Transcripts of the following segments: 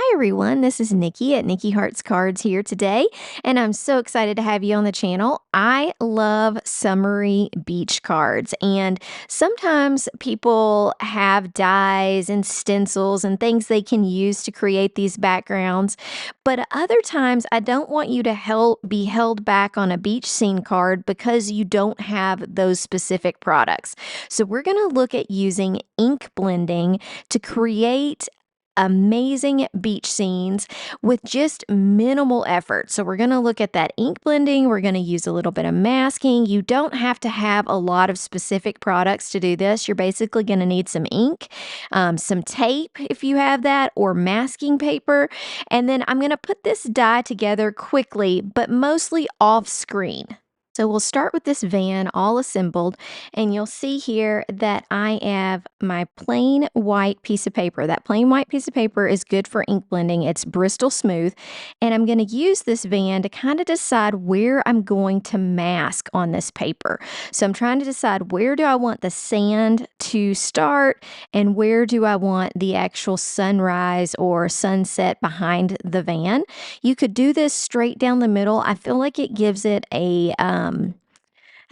Hi everyone, this is Nikki at Nikki Hearts Cards here today, and I'm so excited to have you on the channel. I love summery beach cards, and sometimes people have dies and stencils and things they can use to create these backgrounds, but other times I don't want you to be held back on a beach scene card because you don't have those specific products. So we're going to look at using ink blending to create amazing beach scenes with just minimal effort. So we're going to look at that ink blending. We're going to use a little bit of masking. You don't have to have a lot of specific products to do this. You're basically going to need some ink, some tape if you have that, or masking paper. And then I'm going to put this die together quickly, but mostly off screen. So we'll start with this van all assembled, and you'll see here that I have my plain white piece of paper. That plain white piece of paper is good for ink blending. It's Bristol Smooth, and I'm going to use this van to kind of decide where I'm going to mask on this paper. So I'm trying to decide, where do I want the sand to start and where do I want the actual sunrise or sunset behind the van. You could do this straight down the middle. I feel like it gives it a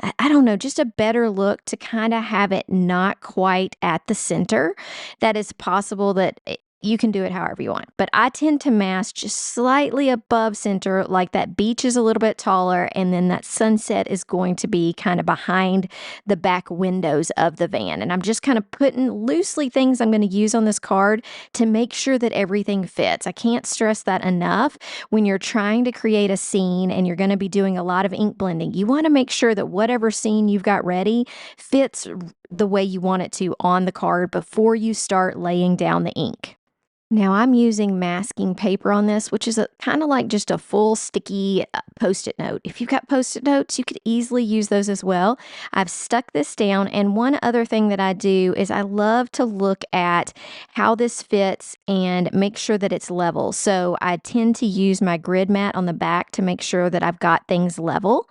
I don't know, just a better look to kind of have it not quite at the center. That is possible that you can do it however you want, but I tend to mask just slightly above center, like that beach is a little bit taller, and then that sunset is going to be kind of behind the back windows of the van. And I'm just kind of putting loosely things I'm going to use on this card to make sure that everything fits. I can't stress that enough. When you're trying to create a scene and you're going to be doing a lot of ink blending, you want to make sure that whatever scene you've got ready fits the way you want it to on the card before you start laying down the ink. Now I'm using masking paper on this, which is kind of like just a full sticky Post-it note. If you've got Post-it notes, you could easily use those as well. I've stuck this down, and one other thing that I do is I love to look at how this fits and make sure that it's level. So I tend to use my grid mat on the back to make sure that I've got things level,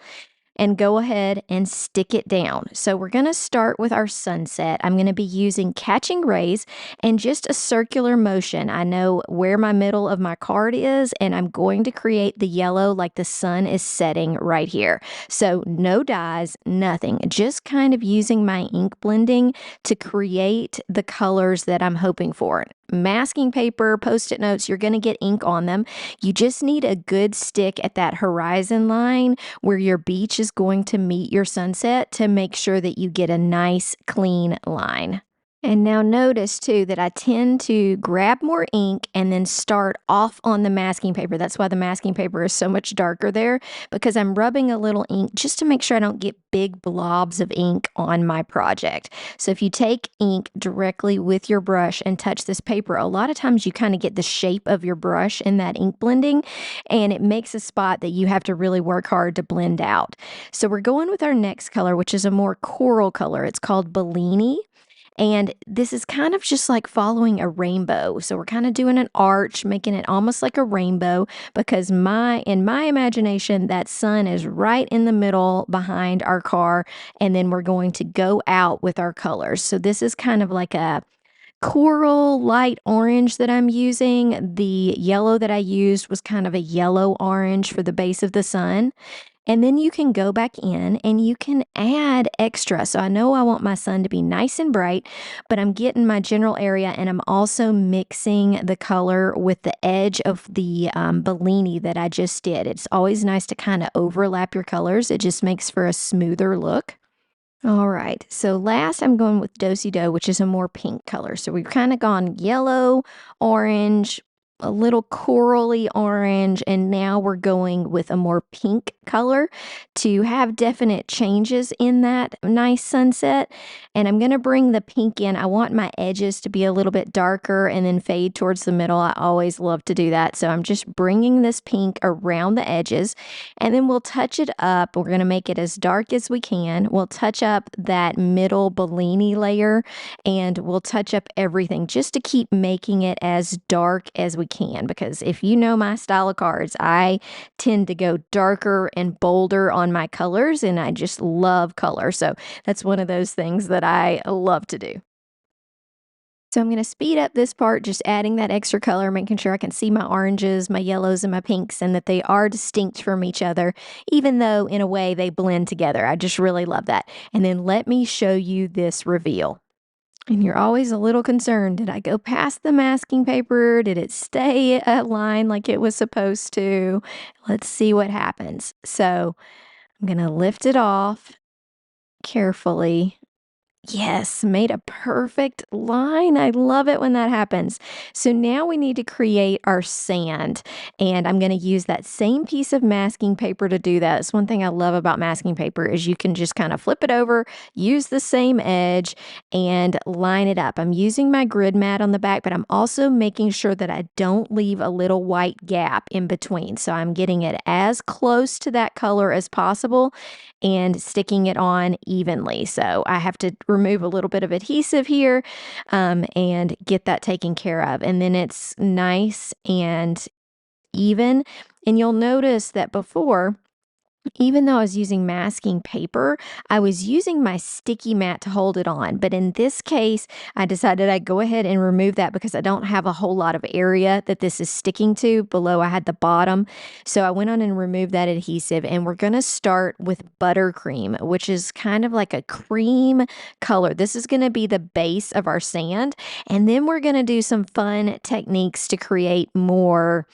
and go ahead and stick it down. So we're going to start with our sunset. I'm going to be using Catching Rays and just a circular motion. I know where my middle of my card is, and I'm going to create the yellow like the sun is setting right here. So no dyes, nothing, just kind of using my ink blending to create the colors that I'm hoping for. Masking paper, Post-it notes, you're going to get ink on them. You just need a good stick at that horizon line where your beach is going to meet your sunset to make sure that you get a nice clean line. And now notice too that I tend to grab more ink and then start off on the masking paper. That's why the masking paper is so much darker there, because I'm rubbing a little ink just to make sure I don't get big blobs of ink on my project. So if you take ink directly with your brush and touch this paper, a lot of times you kind of get the shape of your brush in that ink blending, and it makes a spot that you have to really work hard to blend out. So we're going with our next color, which is a more coral color. It's called Bellini. And this is kind of just like following a rainbow. So we're kind of doing an arch, making it almost like a rainbow, because in my imagination, that sun is right in the middle behind our car. And then we're going to go out with our colors. So this is kind of like a coral light orange that I'm using. The yellow that I used was kind of a yellow orange for the base of the sun. And then you can go back in and you can add extra. So I know I want my sun to be nice and bright, but I'm getting my general area, and I'm also mixing the color with the edge of the Bellini that I just did. It's always nice to kind of overlap your colors. It just makes for a smoother look. All right, so last I'm going with Do-Si-Do, which is a more pink color. So we've kind of gone yellow, orange, a little corally orange, and now we're going with a more pink color to have definite changes in that nice sunset. And I'm going to bring the pink in. I want my edges to be a little bit darker and then fade towards the middle. I always love to do that. So I'm just bringing this pink around the edges, and then we'll touch it up. We're going to make it as dark as we can. We'll touch up that middle Bellini layer, and we'll touch up everything just to keep making it as dark as we can, because if you know my style of cards, I tend to go darker and bolder on my colors, and I just love color. So that's one of those things that I love to do. So I'm going to speed up this part, just adding that extra color, making sure I can see my oranges, my yellows, and my pinks, and that they are distinct from each other, even though in a way they blend together. I just really love that. And then let me show you this reveal. And you're always a little concerned. Did I go past the masking paper? Did it stay aligned like it was supposed to? Let's see what happens. So I'm going to lift it off carefully. Yes, made a perfect line. I love it when that happens. So now we need to create our sand, and I'm going to use that same piece of masking paper to do that. It's one thing I love about masking paper is you can just kind of flip it over, use the same edge, and line it up. I'm using my grid mat on the back, but I'm also making sure that I don't leave a little white gap in between. So I'm getting it as close to that color as possible and sticking it on evenly. So I have to remove a little bit of adhesive here and get that taken care of. And then it's nice and even. And you'll notice that before, even though I was using masking paper, I was using my sticky mat to hold it on. But in this case, I decided I'd go ahead and remove that because I don't have a whole lot of area that this is sticking to. Below, I had the bottom. So I went on and removed that adhesive. And we're going to start with buttercream, which is kind of like a cream color. This is going to be the base of our sand. And then we're going to do some fun techniques to create more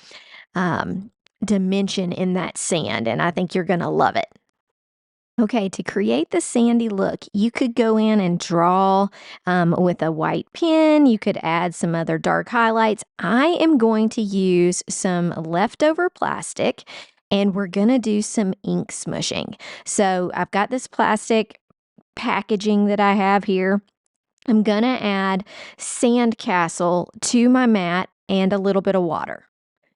dimension in that sand, and I think you're going to love it. Okay, to create the sandy look, you could go in and draw with a white pen. You could add some other dark highlights. I am going to use some leftover plastic, and we're going to do some ink smushing. So I've got this plastic packaging that I have here. I'm going to add sandcastle to my mat and a little bit of water.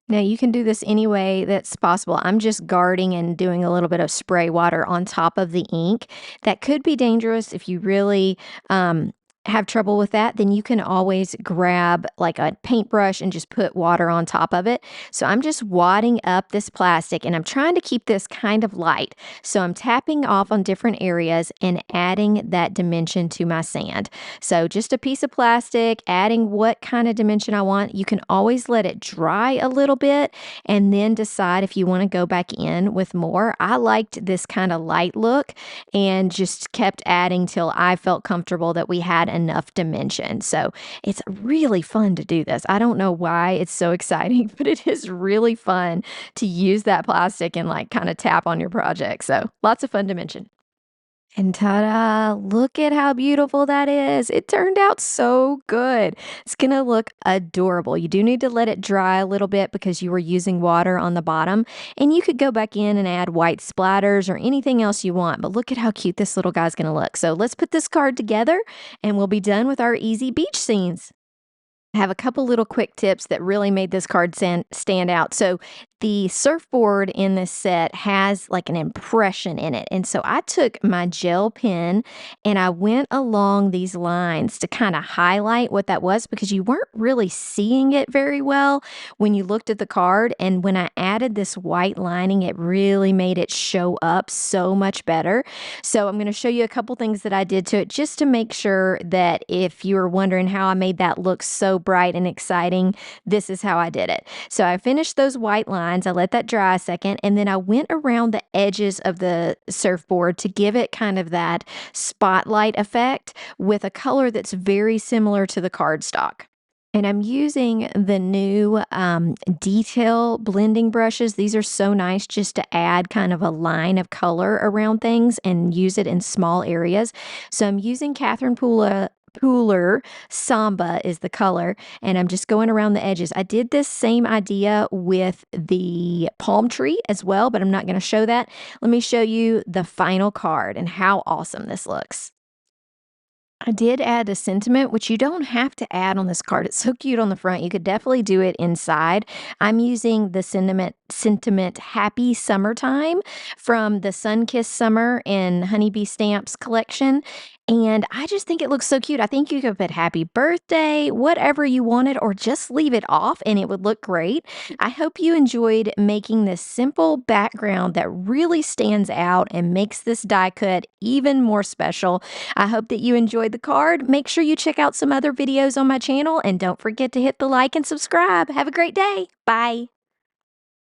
Now, you can do this any way that's possible. I'm just guarding and doing a little bit of spray water on top of the ink. That could be dangerous if you really have trouble with that. Then you can always grab like a paintbrush and just put water on top of it. So I'm just wadding up this plastic and I'm trying to keep this kind of light. So I'm tapping off on different areas and adding that dimension to my sand. So just a piece of plastic, adding what kind of dimension I want. You can always let it dry a little bit and then decide if you want to go back in with more. I liked this kind of light look and just kept adding till I felt comfortable that we had enough dimension. So it's really fun to do this. I don't know why it's so exciting, but it is really fun to use that plastic and like kind of tap on your project. So lots of fun dimension. And ta-da, look at how beautiful that is. It turned out so good. It's going to look adorable. You do need to let it dry a little bit because you were using water on the bottom. And you could go back in and add white splatters or anything else you want. But look at how cute this little guy's going to look. So let's put this card together and we'll be done with our easy beach scenes. I have a couple little quick tips that really made this card stand out. So the surfboard in this set has like an impression in it. And so I took my gel pen and I went along these lines to kind of highlight what that was because you weren't really seeing it very well when you looked at the card. And when I added this white lining, it really made it show up so much better. So I'm going to show you a couple things that I did to it just to make sure that if you were wondering how I made that look so bright and exciting, this is how I did it. So I finished those white lines. I let that dry a second, and then I went around the edges of the surfboard to give it kind of that spotlight effect with a color that's very similar to the cardstock. And I'm using the new detail blending brushes. These are so nice just to add kind of a line of color around things and use it in small areas. So I'm using Catherine Pooler Samba is the color, and I'm just going around the edges. I did this same idea with the palm tree as well, but I'm not going to show that. Let me show you the final card and how awesome this looks. I did add a sentiment, which you don't have to add on this card. It's so cute on the front. You could definitely do it inside. I'm using the sentiment Happy Summertime from the Sunkissed Summer and Honeybee Stamps collection. And I just think it looks so cute. I think you could put happy birthday, whatever you wanted, or just leave it off and it would look great. I hope you enjoyed making this simple background that really stands out and makes this die cut even more special. I hope that you enjoyed the card. Make sure you check out some other videos on my channel and don't forget to hit the like and subscribe. Have a great day. Bye.